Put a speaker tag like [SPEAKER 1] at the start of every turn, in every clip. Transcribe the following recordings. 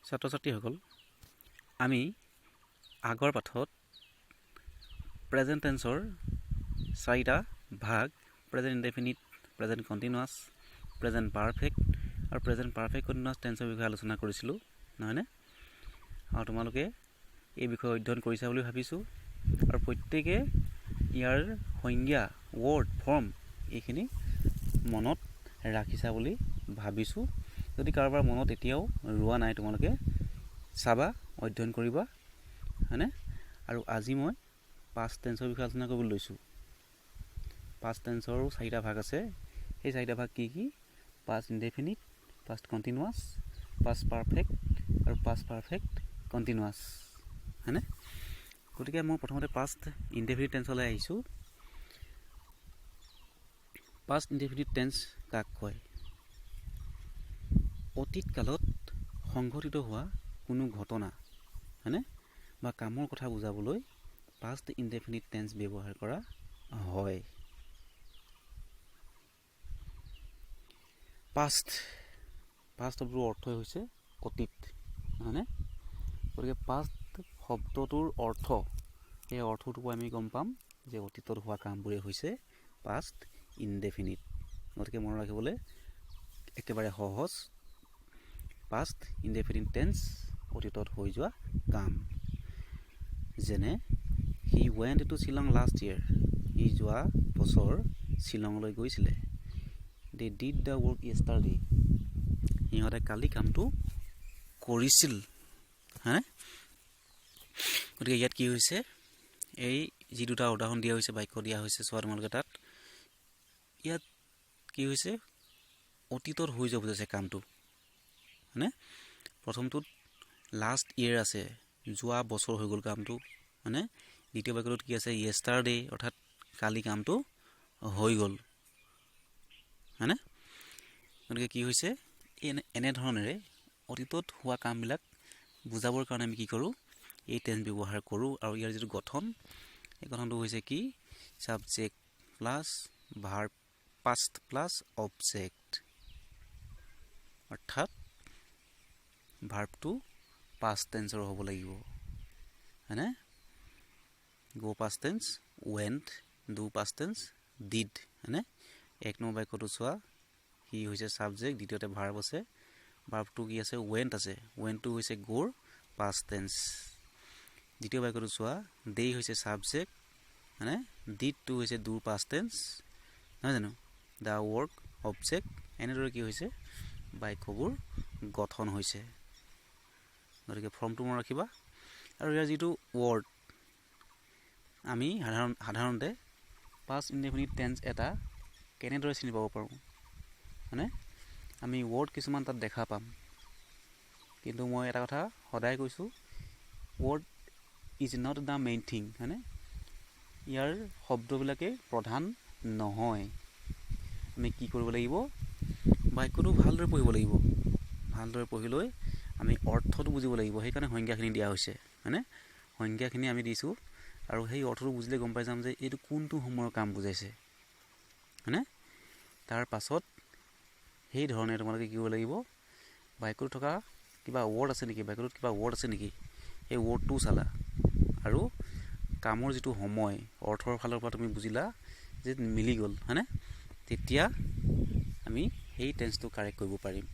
[SPEAKER 1] ছাত্ৰ-ছাত্ৰীসকল, আমি আগৰ পাঠত প্ৰেজেণ্ট টেন্সৰ চাৰিটা ভাগ present indefinite, present continuous, present perfect আৰু প্ৰেজেণ্ট পাৰফেক্ট কণ্টিনিউৱাছ টেন্সৰ বিষয়ে আলোচনা কৰিছিলোঁ, নহয়নে? আৰু তোমালোকে এই বিষয়ে অধ্যয়ন কৰিছা বুলি ভাবিছোঁ আৰু প্ৰত্যেকে ইয়াৰ সংজ্ঞা, ৱৰ্ড, ফৰ্ম এইখিনি মনত ৰাখিছা বুলি ভাবিছোঁ। যদি কাৰোবাৰ মনত এতিয়াও ৰোৱা নাই, তোমালোকে চাবা, অধ্যয়ন কৰিবা, হয়নে? আৰু আজি মই পাষ্ট টেন্সৰ বিষয়ে আলোচনা কৰিবলৈ লৈছোঁ। পাষ্ট টেন্সৰো চাৰিটা ভাগ আছে। সেই চাৰিটা ভাগ কি কি? Past indefinite, past continuous, past perfect আৰু পাষ্ট পাৰফেক্ট কণ্টিনিউৱাছ, হয়নে? গতিকে মই প্ৰথমতে পাষ্ট ইনডেফিনিট টেন্সলৈ আহিছোঁ। পাষ্ট ইনডেফিনিট টেন্স কাক কয়? অতীত কালত সংঘটিত হোৱা কোনো ঘটনা, হয়নে, বা কামৰ কথা বুজাবলৈ পাষ্ট ইনডেফিনিট টেন্স ব্যৱহাৰ কৰা হয়। পাষ্ট শব্দটোৰ অৰ্থই হৈছে অতীত, হয়নে? গতিকে পাষ্ট শব্দটোৰ অৰ্থ, এই অৰ্থটোৰ পৰা আমি গম পাম যে অতীতত হোৱা কামবোৰেই হৈছে পাষ্ট ইনডেফিনিট। গতিকে মনত ৰাখিবলৈ একেবাৰে সহজ। পাষ্ট ইনডেফিনিট টেন্স অতীতত হৈ যোৱা কাম। যেনে he went to Shillong last year, সি যোৱা বছৰ শ্বিলঙলৈ গৈছিলে। They did the work yesterday, সিহঁতে কালি কামটো কৰিছিল, হয়নে? গতিকে ইয়াত কি হৈছে, এই যি দুটা উদাহৰণ দিয়া হৈছে, বাক্য দিয়া হৈছে, চোৱা তোমালোকে তাত। ইয়াত কি হৈছে, অতীতত হৈ যোৱা বুজাইছে কামটো, হয়নে? প্ৰথমটোত লাষ্ট ইয়েৰ আছে, যোৱা বছৰ হৈ গ'ল কামটো, হয়নে? দ্বিতীয় বাক্যটোত কি আছে, য়েষ্টাৰডে, অৰ্থাৎ কালি কামটো হৈ গ'ল, হয়নে? গতিকে কি হৈছে, এনেধৰণেৰে অতীতত হোৱা কামবিলাক বুজাবৰ কাৰণে আমি কি কৰোঁ, এই টেন্স ব্যৱহাৰ কৰোঁ। আৰু ইয়াৰ যিটো গঠন, এই গঠনটো হৈছে কি, subject plus verb, past plus object, অৰ্থাৎ ভাৰ্বটো পাষ্ট টেন্সৰ হ'ব লাগিব, হয়নে? Go past tense, went, do past tense, did, হয়নে? এক নম্বৰ বাক্যটো চোৱা, সি হৈছে ছাবজেক্ট, দ্বিতীয়তে ভাৰ্ব আছে, ভাৰ্বটো কি আছে, ৱেণ্ট আছে, ৱেণ্টটো হৈছে গোৰ পাষ্ট টেন্স। দ্বিতীয় বাক্যটো চোৱা, দে হৈছে ছাবজেক্ট, হয়নে? ডিডটো হৈছে ডুৰ পাষ্ট টেন্স, নহয় জানো? The work object. এনেদৰে কি হৈছে, বাক্যবোৰ গঠন হৈছে। গতিকে ফৰ্মটো মনত ৰাখিবা। আৰু ইয়াৰ যিটো ৱৰ্ড, আমি সাধাৰণতে পাষ্ট ইনডেফিনিট টেন্স এটা কেনেদৰে চিনি পাব পাৰোঁ, মানে আমি ৱৰ্ড কিছুমান তাত দেখা পাম, কিন্তু মই এটা কথা সদায় কৈছোঁ, word is not the main thing, হয়নে? ইয়াৰ শব্দবিলাকেই প্ৰধান নহয়। আমি কি কৰিব লাগিব, বাক্যটো ভালদৰে পঢ়িব লাগিব, ভালদৰে পঢ়ি লৈ আমি অৰ্থটো বুজিব লাগিব। সেইকাৰণে সংজ্ঞাখিনি দিয়া হৈছে, হয়নে? সংজ্ঞাখিনি আমি দিছোঁ, আৰু সেই অৰ্থটো বুজিলে গম পাই যাম যে এইটো কোনটো সময়ৰ কাম বুজাইছে, হয়নে? তাৰ পাছত সেই ধৰণে তোমালোকে কি কৰিব লাগিব, বাক্যটোত থকা কিবা ৱৰ্ড আছে নেকি, বাক্যটোত কিবা ৱৰ্ড আছে নেকি, সেই ৱৰ্ডটোও চালা, আৰু কামৰ যিটো সময়, অৰ্থৰ ফালৰ পৰা তুমি বুজিলা যে মিলি গ'ল, হয়নে? তেতিয়া আমি সেই টেন্সটো কাৰেক্ট কৰিব পাৰিম,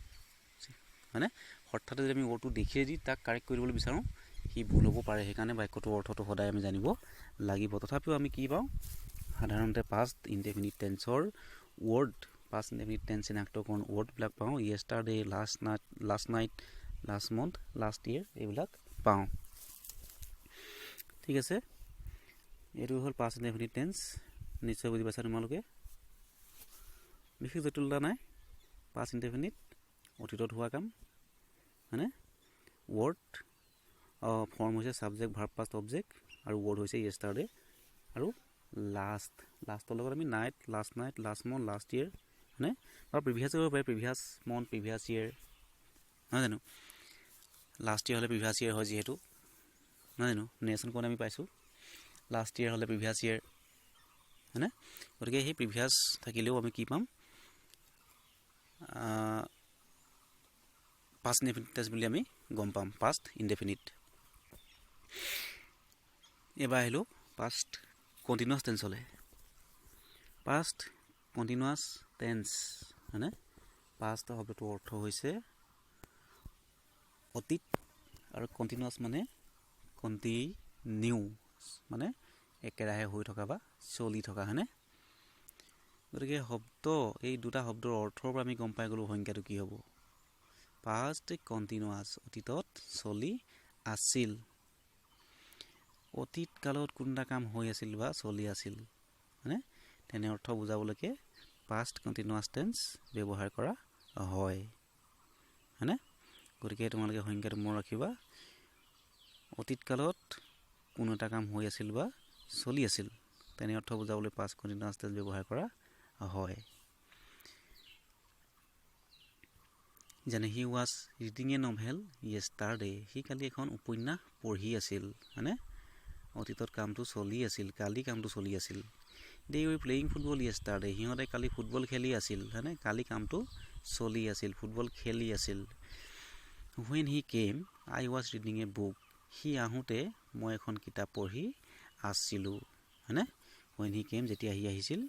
[SPEAKER 1] হয়নে? হঠাতে যদি আমি ৱৰ্ডটো দেখিয়ে দি তাক কাৰেক্ট কৰিবলৈ বিচাৰোঁ, সি ভুল হ'ব পাৰে। সেইকাৰণে বাক্যটোৰ অৰ্থটো সদায় আমি জানিব লাগিব। তথাপিও আমি কি পাওঁ, সাধাৰণতে পাষ্ট ইনডেফিনিট টেন্সৰ ৱৰ্ড, পাষ্ট ইনডেফিনিট টেন্স চিনাক্তকৰণ ৱৰ্ডবিলাক পাওঁ, yesterday, last night, last month, last year, এইবিলাক পাওঁ। ঠিক আছে, এইটো হ'ল পাষ্ট ইনডেফিনিট টেন্স। নিশ্চয় বুজি পাইছা তোমালোকে, বিশেষ জটিলতা নাই। পাষ্ট ইনডেফিনিট অতীতত হোৱা কাম, হয়নে? ৱৰ্ড ফৰ্ম হৈছে ছাবজেক্ট, ভাৰ্ব, পাষ্ট, অবজেক্ট, আৰু ৱৰ্ড হৈছে য়েষ্টাৰডে, আৰু লাষ্টৰ লগত আমি night, last month, last year, হয়নে? বা প্ৰিভিয়াছ কৰিব পাৰে, প্ৰিভিয়াছ মান্থ, প্ৰিভিয়াছ ইয়েৰ, নহয় জানো? লাষ্ট ইয়েৰ হ'লে প্ৰিভিয়াছ ইয়েৰ হয় যিহেতু, নহয় জানো? নেক্সট কোন আমি পাইছোঁ, লাষ্ট ইয়েৰ হ'লে প্ৰিভিয়াছ ইয়েৰ, হয়নে? গতিকে সেই প্ৰিভিয়াছ থাকিলেও আমি কি পাম, পাষ্ট ইনডেফিনিট টেন্স বুলি আমি গম পাম পাষ্ট ইনডেফিনিট এবাৰ আহিলোঁ পাষ্ট কণ্টিনিউৱাছ টেন্সলৈ পাষ্ট কণ্টিনিউৱাছ টেন্স হয়নে পাষ্ট শব্দটোৰ অৰ্থ হৈছে অতীত আৰু কণ্টিনিউৱাছ মানে কণ্টিনিউ মানে একেৰাহে হৈ থকা বা চলি থকা হয়নে গতিকে এই দুটা শব্দৰ অৰ্থৰ পৰা আমি গম পাই গ'লোঁ সংজ্ঞাটো কি হ'ব পাষ্ট কণ্টিনিউৱাছ অতীতত চলি আছিল অতীত কালত কোনটা কাম হৈ আছিল বা চলি আছিল হয়নে তেনে অৰ্থ বুজাবলৈকে পাষ্ট কণ্টিনিউৱাছ টেন্স ব্যৱহাৰ কৰা হয় হয়নে গতিকে তোমালোকে সংজ্ঞাটো মনত ৰাখিবা অতীত কালত কোনো এটা কাম হৈ আছিল বা চলি আছিল তেনে অৰ্থ বুজাবলৈ পাষ্ট কণ্টিনিউৱাছ টেন্স ব্যৱহাৰ কৰা হয় যেনে he was reading a novel yesterday সি কালি এখন উপন্যাস পঢ়ি আছিল হয়নে অতীতত কামটো চলি আছিল কালি কামটো চলি আছিল দে ৱৰ প্লেয়িং ফুটবল য়েষ্টাৰডে সিহঁতে কালি ফুটবল খেলি আছিল হয়নে কালি কামটো চলি আছিল ফুটবল খেলি আছিল when he came I was reading a book সি আহোঁতে মই এখন কিতাপ পঢ়ি আছিলোঁ হয়নে when he came যেতিয়া সি আহিছিল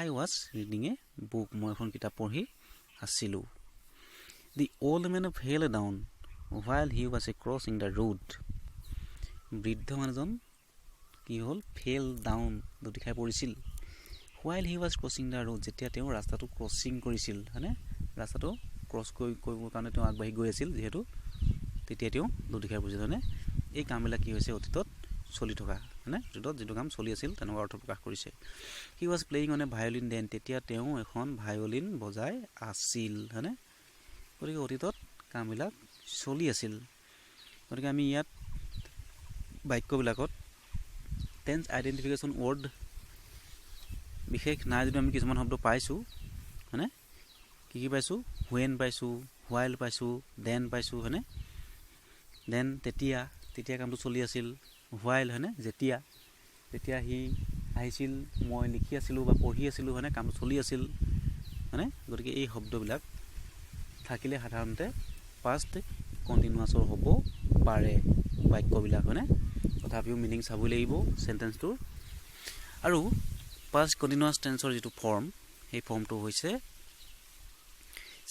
[SPEAKER 1] I was reading a book মই এখন কিতাপ পঢ়ি আছিলোঁ the old man fell down while he was crossing the road বৃদ্ধ মানুহজন কি হ'ল ফেল ডাউন দুটি খাই পৰিছিল while he was crossing the road যেতিয়া তেওঁ ৰাস্তাটো ক্ৰছিং কৰিছিল হয়নে ৰাস্তাটো ক্ৰছ কৰিবৰ কাৰণে তেওঁ আগবাঢ়ি গৈ আছিল যিহেতু তেতিয়া তেওঁ দুটি খাই পৰিছিল হয়নে এই কামবিলাক কি হৈছে অতীতত চলি থকা হয়নে অতীতত যিটো কাম চলি আছিল তেনেকুৱা অৰ্থ প্ৰকাশ কৰিছে he was playing on a violin then তেতিয়া তেওঁ এখন ভায়লিন বজাই আছিল হয়নে গতিকে অতীতত কামবিলাক চলি আছিল গতিকে আমি ইয়াত বাক্যবিলাকত টেন্স আইডেন্টিফিকেশ্যন ৱৰ্ড বিশেষ নাই যদি আমি কিছুমান শব্দ পাইছোঁ হয়নে কি পাইছোঁ when পাইছোঁ while পাইছোঁ then পাইছোঁ হয়নে then তেতিয়া কামটো চলি আছিল while হয়নে যেতিয়া সি আহিছিল মই লিখি আছিলোঁ বা পঢ়ি আছিলোঁ হয়নে কামটো চলি আছিল হয়নে গতিকে এই শব্দবিলাক থাকিলে সাধাৰণতে পাষ্ট কণ্টিনিউৱাছৰ হ'ব পাৰে বাক্যবিলাক হয়নে তথাপিও মিনিং চাবই লাগিব চেণ্টেন্সটোৰ আৰু পাষ্ট কণ্টিনিউৱাছ টেন্সৰ যিটো ফৰ্ম সেই ফৰ্মটো হৈছে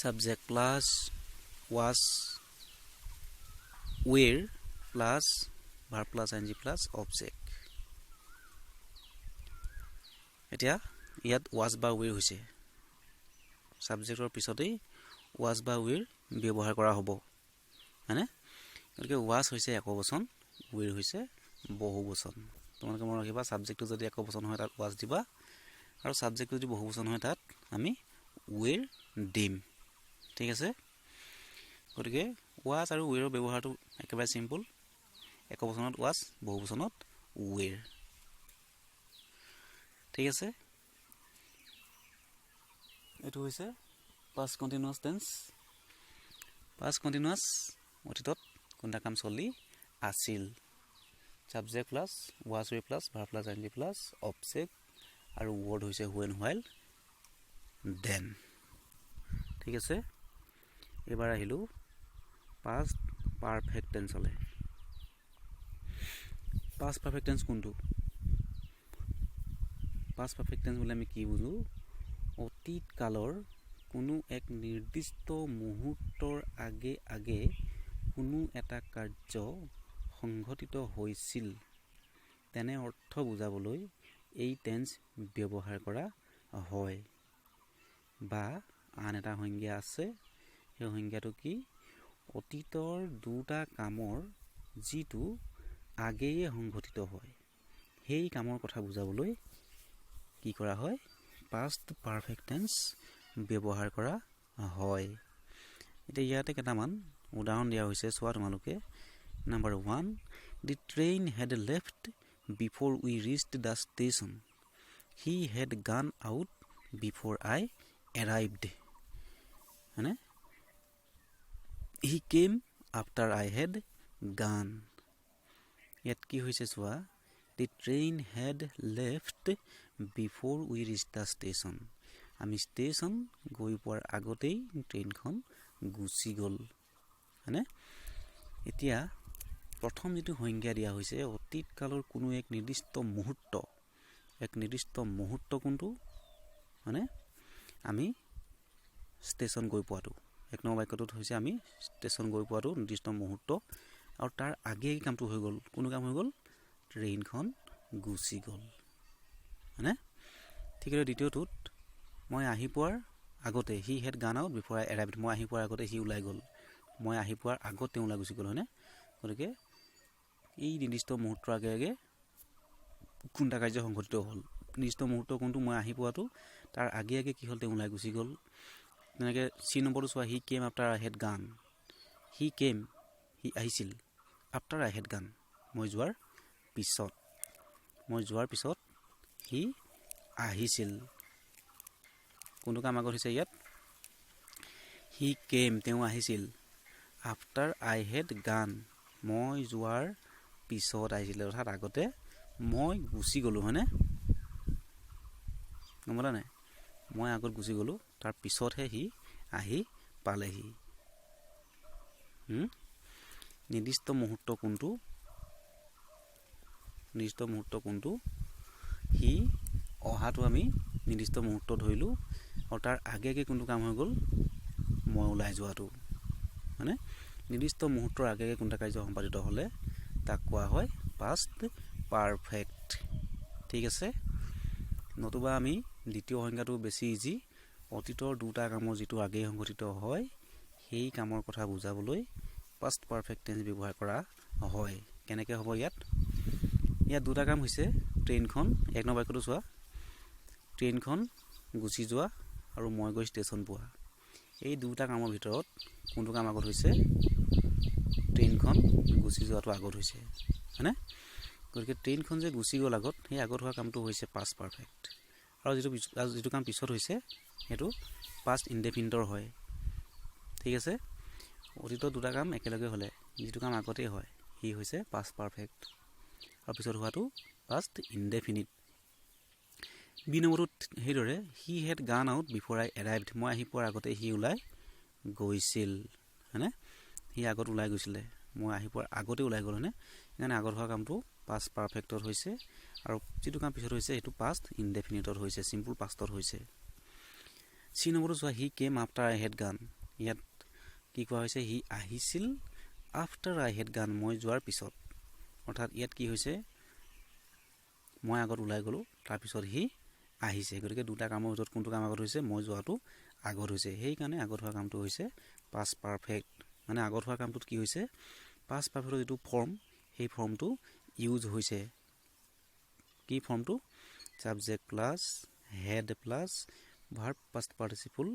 [SPEAKER 1] subject plus was were plus verb plus ing plus object এতিয়া ইয়াত was বা were হৈছে সাবজেক্টৰ পিছতেই was বা were ব্যৱহাৰ কৰা হ'ব হয়নে গতিকে was হৈছে একবচন were হৈছে বহুবচন তোমালোকে মনত ৰাখিবা সাবজেক্টটো যদি একবচন হয় তাত was দিবা আৰু সাবজেক্টটো যদি বহুবচন হয় তাত আমি were দিম ঠিক আছে গতিকে was আৰু were ৰ ব্যৱহাৰটো একেবাৰে সিম্পল একবচনত was বহুবচনত were ঠিক আছে এটো হৈছে past continuous tense past continuous অতীতত কোনটা কাম চলি আছিল subject plus was were plus verb plus ing plus object আৰু word হৈছে when while then ঠিক আছে এবাৰ আহিলো past perfect tense হলে past perfect tense কোনটো past perfect tense বলে আমি কি বুঝো অতীত কালৰ কোনো এক নিৰ্দিষ্ট মুহূৰ্তৰ আগে কোনো এটা কাৰ্য সংঘটিত হৈছিল তেনে অৰ্থ বুজাবলৈ এই টেন্স ব্যৱহাৰ কৰা হয় বা আন এটা সংজ্ঞা আছে সেই সংজ্ঞাটো কি অতীতৰ দুটা কামৰ যিটো আগেয়ে সংঘটিত হয় সেই কামৰ কথা বুজাবলৈ কি কৰা হয় past perfect tense ব্যৱহাৰ কৰা হয় এতিয়া ইয়াতে কেটামান উদাহৰণ দিয়া হৈছে চোৱা তোমালোকে number 1 the train had left before we reached the station he had gone out before I arrived হয়নে he came after I had gone ইয়াত কি হৈছে চোৱা the train had left before we reached the station আমি station গৈ পোৱাৰ আগতেই ট্ৰেইনখন গুচি গ'ল হয়নে? এতিয়া প্ৰথম যিটো সংজ্ঞা দিয়া হৈছে অতীত কালৰ কোনো এক নিৰ্দিষ্ট মুহূৰ্ত কোনটো মানে আমি ষ্টেচন গৈ পোৱাটো। 1 নম্বৰ বাক্যটোত হৈছে আমি ষ্টেচন গৈ পোৱাটো নিৰ্দিষ্ট মুহূৰ্ত, আৰু তাৰ আগেই কামটো হৈ গ'ল। কোনো কাম হৈ গ'ল? ট্ৰেইনখন গুচি গ'ল, হয়নে? ঠিক আছে। দ্বিতীয়টোত মই আহি পোৱাৰ আগতে হি হেড গান আউট বিফৰ আই এৰাইভড, মই আহি পোৱাৰ আগতে সি ওলাই গ'ল, মই আহি পোৱাৰ আগত তেওঁ ওলাই গুচি গ'ল, হয়নে? গতিকে এই নিৰ্দিষ্ট মুহূৰ্তৰ আগে আগে কোনটা কাৰ্য সংঘটিত হ'ল? নিৰ্দিষ্ট মুহূৰ্ত কোনটো? মই আহি পোৱাটো। তাৰ আগে আগে কি হ'ল? তেওঁ ওলাই গুচি গ'ল। তেনেকৈ চি নম্বৰটো চোৱা, হি কেম আফটাৰ আই হেড গান। হি আহিছিল আফটাৰ আই হেড গান, মই যোৱাৰ পিছত হি আহিছিল। কোনটো কাম আগত হৈছে ইয়াত? হি কেম, তেওঁ আহিছিল। আফটাৰ আই হেড গান, মই যোৱাৰ পিছত আহিছিলে, অৰ্থাৎ আগতে মই গুচি গ'লোঁ, হয়নে? গম পালা নাই? মই আগত গুচি গ'লোঁ, তাৰ পিছতহে সি আহি পালেহি। নিৰ্দিষ্ট মুহূৰ্ত কোনটো? সি অহাটো আমি নিৰ্দিষ্ট মুহূৰ্ত ধৰিলোঁ, আৰু তাৰ আগে কোনটো কাম হৈ গ'ল? মই ওলাই যোৱাটো, মানে নিৰ্দিষ্ট মুহূৰ্তৰ আগে কোনটা কাৰ্য সম্পাদিত হ'লে তাক কোৱা হয় পাষ্ট পাৰফেক্ট। ঠিক আছে। নতুবা আমি দ্বিতীয় সংজ্ঞাটো বেছি ইজি, অতীতৰ দুটা কামৰ যিটো আগেই সংঘটিত হয় সেই কামৰ কথা বুজাবলৈ পাষ্ট পাৰফেক্ট টেন্স ব্যৱহাৰ কৰা হয়। কেনেকৈ হ'ব? ইয়াত দুটা কাম হৈছে, ট্ৰেইনখন, 1 নম্বৰ বাক্যটো চোৱা, ট্ৰেইনখন গুচি যোৱা আৰু মই গৈ ষ্টেচন পোৱা। এই দুটা কামৰ ভিতৰত কোনটো কাম আগত হৈছে? ট্ৰেইনখন গুচি যোৱাটো আগত হৈছে, হয়নে? গতিকে ট্ৰেইনখন যে গুচি গ'ল আগত, সেই আগত হোৱা কামটো হৈছে পাষ্ট পাৰফেক্ট, আৰু যিটো কাম পিছত হৈছে সেইটো পাষ্ট ইনডেফিনিটৰ হয়। ঠিক আছে। অতীতৰ দুটা কাম একেলগে হ'লে যিটো কাম আগতেই হয় সি হৈছে পাষ্ট পাৰফেক্ট, আৰু পিছত হোৱাটো পাষ্ট ইনডেফিনিট। বি নম্বৰটোত সেইদৰে, হি হেড গান আউট বিফৰ আই এৰাইভড, মই আহি পোৱাৰ আগতে সি ওলাই গৈছিল, হয়নে? সি আগত ওলাই গৈছিলে, মই আহি পোৱাৰ আগতে ওলাই গ'ল, হয়নে? সেইকাৰণে আগত হোৱা কামটো পাষ্ট পাৰফেক্টত হৈছে, আৰু যিটো কাম পিছত হৈছে সেইটো পাষ্ট ইনডেফিনিটত হৈছে, চিম্পুল পাষ্টত হৈছে। চি নম্বৰটো চোৱা, হি কেম আফটাৰ আই হেড গান। ইয়াত কি কোৱা হৈছে? সি আহিছিল আফটাৰ আই হেড গান, মই যোৱাৰ পিছত, অৰ্থাৎ ইয়াত কি হৈছে? মই আগত ওলাই গ'লোঁ, তাৰপিছত সি আহিছে। গতিকে দুটা কামৰ ভিতৰত কোনটো কাম আগত হৈছে? মই যোৱাটো আগত হৈছে, সেইকাৰণে আগত হোৱা কামটো হৈছে পাষ্ট পাৰফেক্ট। মানে আগত হোৱা কামটোত কি হৈছে? পাষ্ট পাৰফেক্টৰ যিটো ফৰ্ম, সেই ফৰ্মটো ইউজ হৈছে। কি ফৰ্মটো? Subject plus had plus verb past participle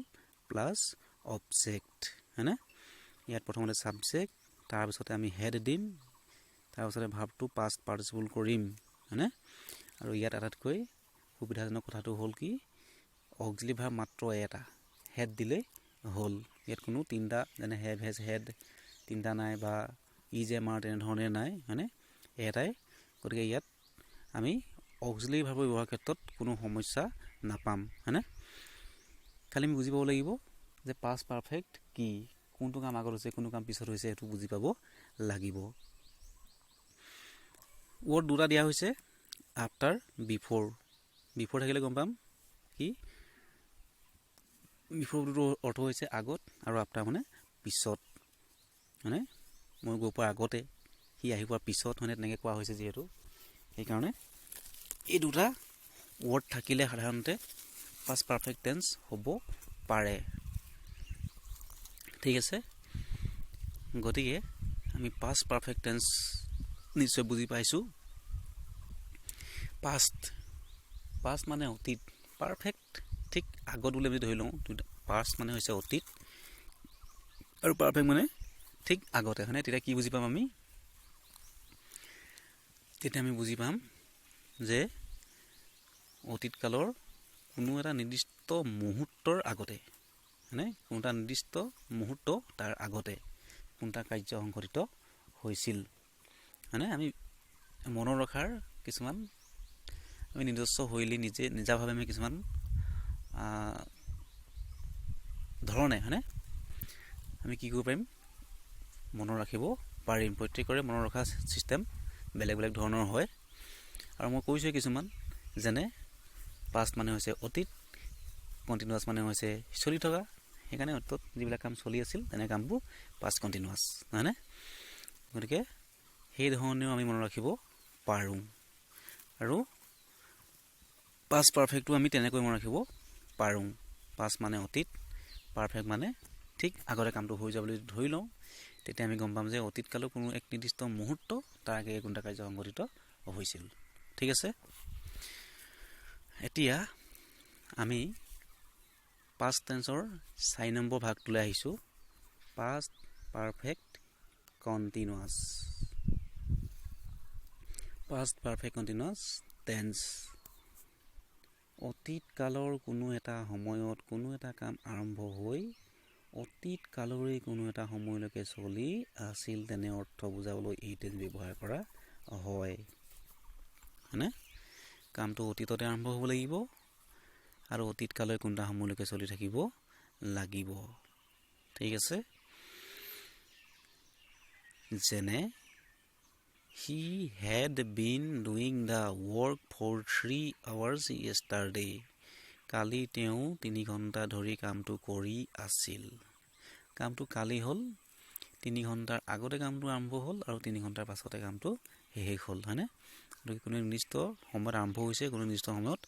[SPEAKER 1] plus object, হয়নে? ইয়াত প্ৰথমতে ছাবজেক্ট, তাৰপিছতে আমি হেড দিম, তাৰপিছতে ভাৰ্বটো পাষ্ট পাৰ্টিচিপল কৰিম, হয়নে? আৰু ইয়াত আটাইতকৈ সুবিধাজনক কথাটো হ'ল কি? অক্সিলাৰী ভাৰ্ব মাত্ৰ এটা, হেড দিলেই হ'ল। ইয়াত কোনো তিনিটা, যেনে হেভ, হেজ, হেড তিনিটা নাই, বা ইজ, এম, আৰ তেনেধৰণে নাই, হয়নে? এটাই। গতিকে ইয়াত আমি অক্সিলাৰী ভাৰ্বৰ ব্যৱহাৰৰ ক্ষেত্ৰত কোনো সমস্যা নাপাম, হয়নে? খালি আমি বুজি পাব লাগিব যে পাষ্ট পাৰফেক্ট কি, কোনটো কাম আগত হৈছে, কোনটো কাম পিছত হৈছে, সেইটো বুজি পাব লাগিব। ৱৰ্ড দুটা দিয়া হৈছে, আফটাৰ, বিফৰ। বিফৰ থাকিলে গম পাম কি? বিফৰটোৰ অৰ্থ হৈছে আগত, আৰু আফটাৰ মানে পিছত, মানে মই গৈ পোৱাৰ আগতে, সি আহি পোৱাৰ পিছত, মানে তেনেকৈ কোৱা হৈছে যিহেতু, সেইকাৰণে এই দুটা ৱৰ্ড থাকিলে সাধাৰণতে পাষ্ট পাৰফেক্ট টেন্স হ'ব পাৰে। ঠিক আছে। গতিকে আমি পাষ্ট পাৰফেক্ট টেন্স নিশ্চয় বুজি পাইছোঁ। পাষ্ট মানে অতীত, পাৰফেক্ট ঠিক আগত বুলি আমি ধৰি লওঁ। পাষ্ট মানে হৈছে অতীত, আৰু পাৰফেক্ট মানে ঠিক আগতে, হয়নে? তেতিয়া কি বুজি পাম আমি? তেতিয়া আমি বুজি পাম যে অতীত কালৰ কোনো এটা নিৰ্দিষ্ট মুহূৰ্তৰ আগতে, হয়নে? কোনো এটা নিৰ্দিষ্ট মুহূৰ্ত তাৰ আগতে কোনটা কাৰ্য সংঘটিত হৈছিল, হয়নে? আমি মনত ৰখাৰ কিছুমান আমি নিজস্ব শৈলী নিজাভাৱে আমি কিছুমান ধৰণে, হয়নে, আমি কি কৰিব পাৰিম? মনত ৰাখিব পাৰিম। প্ৰত্যেকৰে মনত ৰখা ছিষ্টেম বেলেগ বেলেগ ধৰণৰ হয়। আৰু মই কৈছোঁ কিছুমান, যেনে পাষ্ট মানে হৈছে অতীত, কণ্টিনিউৱাছ মানে হৈছে চলি থকা, সেইকাৰণে অতীতত যিবিলাক কাম চলি আছিল তেনে কামবোৰ পাষ্ট কণ্টিনিউৱাছ, নহয়নে? গতিকে সেই ধৰণেও আমি মনত ৰাখিব পাৰোঁ। আৰু পাষ্ট পাৰফেক্টটো আমি তেনেকৈ মনত ৰাখিব পাৰোঁ। পাষ্ট মানে অতীত, পাৰফেক্ট মানে ঠিক আগতে কামটো হৈ যাবলৈ ধৰি লওঁ, তেতিয়া আমি গম পাম যে অতীতকালৰ কোনো এক নিৰ্দিষ্ট মুহূৰ্ত তাৰ আগে কোনটা কাৰ্য সংঘটিত হৈছিল। ঠিক আছে, এতিয়া আমি পাষ্ট টেন্সৰ 4 নম্বৰ ভাগটোলৈ আহিছোঁ। Past perfect continuous. Past perfect continuous tense. অতীত কালৰ কোনো এটা সময়ত কোনো এটা কাম আৰম্ভ হৈ অতীত কালৰে কোনো এটা সময়লৈকে চলি আছিল তেনে অৰ্থ বুজাবলৈ এই টেন্স ব্যৱহাৰ কৰা হয়। হয়নে? কামটো অতীততে আৰম্ভ হ'ব লাগিব আৰু অতীত কালৰ কোনটা সময়লৈকে চলি থাকিব লাগিব। ঠিক আছে, যেনে He had been doing the work for 3 hours yesterday. কালি তেওঁ 3 ঘণ্টা ধৰি কামটো কৰি আছিল। কামটো কালি হ'ল, 3 ঘণ্টাৰ আগতে কামটো আৰম্ভ হ'ল আৰু 3 ঘণ্টাৰ পাছতে কামটো শেষ হ'ল। হয়নে? গতিকে কোনো নিৰ্দিষ্ট সময়ত আৰম্ভ হৈছে, কোনো নিৰ্দিষ্ট সময়ত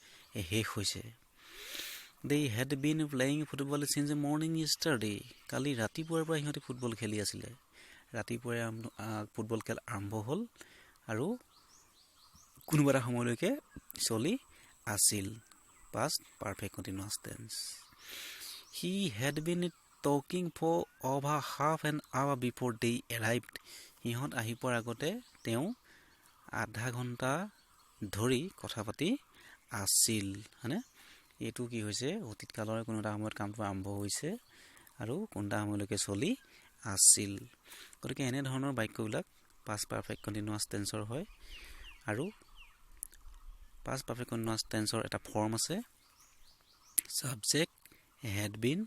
[SPEAKER 1] শেষ হৈছে। They had been playing football since the morning yesterday. কালি ৰাতিপুৱাৰ পৰা সিহঁতে ফুটবল খেলি আছিলে। ৰাতিপুৱাই ফুটবল খেল আৰম্ভ হ'ল আৰু কোনোবা এটা সময়লৈকে চলি আছিল। Past perfect continuous tense. He had been talking for over half an hour before they arrived. সিহঁত আহি পোৱাৰ আগতে তেওঁ আধা ঘণ্টা ধৰি কথা পাতি আছিল। হয়নে? এইটো কি হৈছে? অতীত কালৰ কোনো এটা সময়ত কামটো আৰম্ভ হৈছে আৰু কোনটা সময়লৈকে চলি আছিল। গতিকে এনেধৰণৰ বাক্যবিলাক পাষ্ট পাৰফেক্ট কণ্টিনিউৱাছ টেন্সৰ হয়। আৰু পাষ্ট পাৰফেক্ট কণ্টিনিউৱাছ টেন্সৰ এটা ফৰ্ম আছে, subject, had been,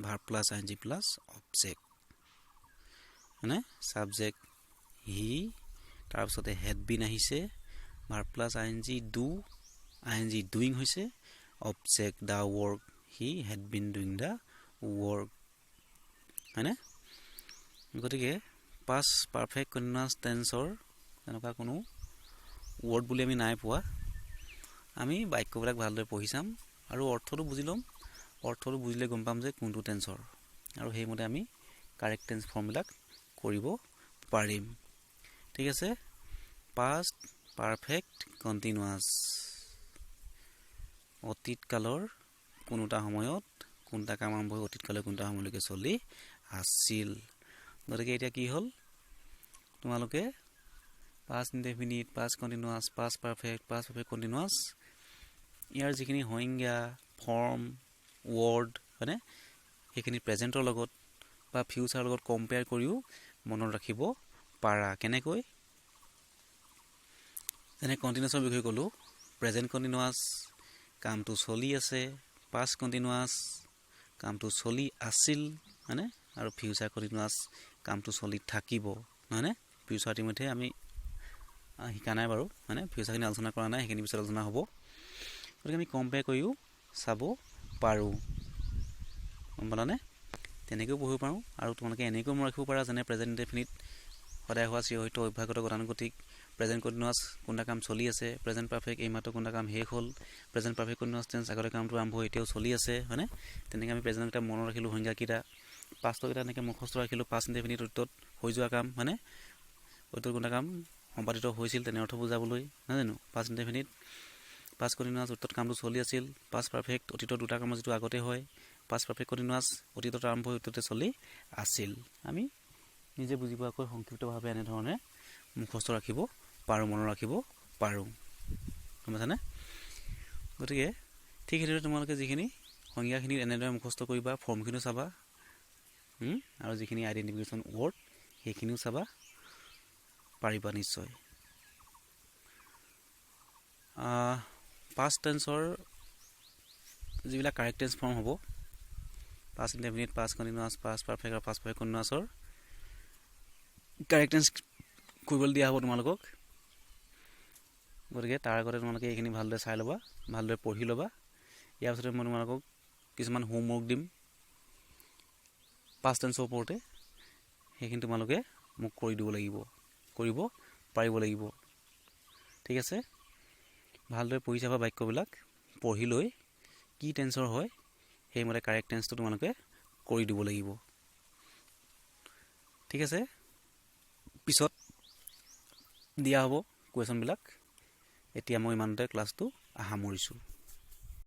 [SPEAKER 1] verb plus I N G plus object. মানে ছাবজেক্ট হি, তাৰপিছতে হেড বিন আহিছে, verb plus I N G do, I N G doing হৈছে, object the work, he had been doing the work. হয়নে? গতিকে past perfect continuous টেন্সৰ তেনেকুৱা কোনো word বুলি আমি নাই পোৱা। আমি বাক্যবিলাক ভালদৰে পঢ়ি চাম আৰু অৰ্থটো বুজি ল'ম। অৰ্থটো বুজিলে গম পাম যে কোনটো টেন্সৰ, আৰু সেইমতে আমি কাৰেক্ট টেন্স ফৰ্মবিলাক কৰিব পাৰিম। ঠিক আছে, পাষ্ট পাৰফেক্ট কণ্টিনিউৱাছ। অতীত কালৰ কোনোটা সময়ত কোনটা কাম আৰম্ভ হৈ অতীত কালৰ কোনটা সময়লৈকে চলি আছিল। গতিকে এতিয়া কি হ'ল? তোমালোকে past indefinite, past continuous, past perfect continuous, ইয়াৰ যিখিনি সংজ্ঞা, ফৰ্ম, ৱৰ্ড, হয়নে, সেইখিনি প্ৰেজেণ্টৰ লগত বা ফিউচাৰৰ লগত কম্পেয়াৰ কৰিও মনত ৰাখিব পাৰা। কেনেকৈ? যেনে কণ্টিনিউৱাছৰ বিষয়ে ক'লোঁ, প্ৰেজেণ্ট কণ্টিনিউৱাছ, কামটো চলি আছে, পাষ্ট কণ্টিনিউৱাছ, কামটো চলি আছিল, হয়নে, আৰু ফিউচাৰ কণ্টিনিউৱাছ, কামটো চলি থাকিব। নহয়নে? ফিউচাৰ ইতিমধ্যে আমি শিকা নাই বাৰু, হয়নে, ফিউচাৰখিনি আলোচনা কৰা নাই, সেইখিনি পিছত আলোচনা হ'ব। গতিকে আমি কম্পেয়াৰ কৰিও চাব পাৰোঁ। গম পালানে? তেনেকৈও পঢ়িব পাৰোঁ। আৰু তোমালোকে এনেকৈও মনত ৰাখিব পাৰা, যেনে প্ৰেজেণ্ট ইনডেফিনিট, সদায় হোৱা চিৰহৈত অভ্যাসগত গতানুগতিক, প্ৰেজেণ্ট কণ্টিনিউৱাছ, কোনটা কাম চলি আছে, প্ৰেজেণ্ট পাৰফেক্ট, এইমাত্ৰ কোনটা কাম শেষ হ'ল, প্ৰেজেণ্ট পাৰফেক্ট কণ্টিনিউৱাছ টেন্স, আগতে কামটো আৰম্ভ হৈ এতিয়াও চলি আছে। হয়নে? তেনেকৈ আমি প্ৰেজেণ্টকেইটা মনত ৰাখিলোঁ, সংজ্ঞাকেইটা, পাষ্টকেইটা এনেকৈ মুখস্থ ৰাখিলোঁ, পাষ্ট ইনডেফিনিট অতীতত হৈ যোৱা কাম, হয়নে, অতীতত কোনটা কাম সম্পাদিত হৈছিল তেনে অৰ্থ বুজাবলৈ, নহয় জানো? পাষ্ট ইনডেফিনিট, পাষ্ট কণ্টিনিউৱাছ, অতীতত কামটো চলি আছিল, পাষ্ট পাৰফেক্ট, অতীতত দুটা কামৰ যিটো আগতে হয়, পাষ্ট পাৰফেক্ট কণ্টিনিউৱাছ, অতীতত আৰম্ভ হৈ অতীততে চলি আছিল। আমি নিজে বুজি পোৱাকৈ সংক্ষিপ্তভাৱে এনেধৰণে মুখস্থ ৰাখিব পাৰোঁ, মনত ৰাখিব পাৰোঁ। গম পাইছানে? গতিকে ঠিক সেইদৰে তোমালোকে যিখিনি সংজ্ঞাখিনি এনেদৰে মুখস্থ কৰিবা, ফৰ্মখিনিও চাবা, আৰু যিখিনি আইডেণ্টিফিকেশ্যন ৱৰ্ড সেইখিনিও চাবা, পাৰিবা নিশ্চয়। পাষ্ট টেন্সৰ যিবিলাক কাৰেক্ট টেন্স ফৰ্ম হ'ব, past indefinite, past continuous, past perfect আৰু পাষ্ট পাৰফেক্ট কণ্টিনিউৱাছৰ কাৰেক্ট টেন্স কৰিবলৈ দিয়া হ'ব তোমালোকক। গতিকে তাৰ আগতে তোমালোকে এইখিনি ভালদৰে চাই ল'বা, ভালদৰে পঢ়ি ল'বা। ইয়াৰ পিছতে মই তোমালোকক কিছুমান হোমৱৰ্ক দিম পাষ্ট টেন্সৰ ওপৰতে, সেইখিনি তোমালোকে মোক কৰি দিব লাগিব, কৰিব পাৰিব লাগিব। ঠিক আছে, ভালদৰে পঢ়ি চাবা বাক্যবিলাক, পঢ়ি লৈ কি টেন্সৰ হয় সেইমতে কাৰেক্ট টেন্সটো তোমালোকে কৰি দিব লাগিব। ঠিক আছে, পিছত দিয়া হ'ব কুৱেশ্যনবিলাক। এতিয়া মই ইমানতে ক্লাছটো সামৰিছোঁ।